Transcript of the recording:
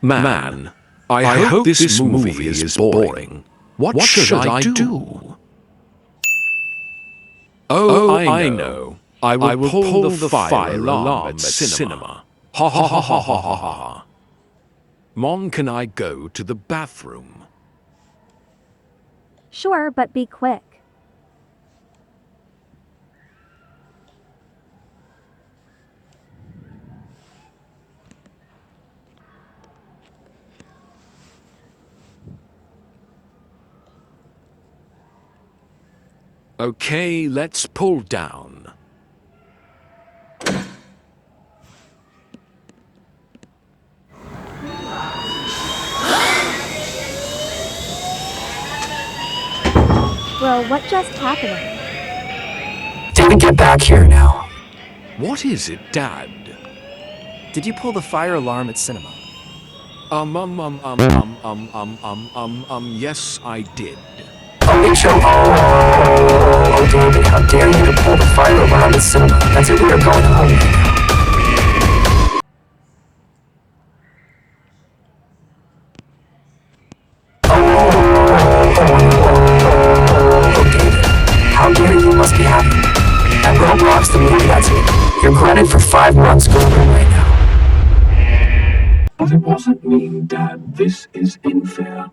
Man, I hope this movie is boring. What should I do? Oh, I know. I will pull the fire alarm at cinema. Ha ha ha ha ha ha ha. Mon, can I go to the bathroom? Sure, but be quick. Okay, let's pull down. Bro, what just happened? David, get back here now. What is it, Dad? Did you pull the fire alarm at cinema? Yes, I did. Oh, Mitchell. Oh, David, how dare you to pull the fire alarm at cinema? That's it, we are going home right now. Oh, David, how dare you must be happy. At Roblox, the movie, that's it. You're grounded for 5 months. Go home right now. But it wasn't me, Dad. This is unfair.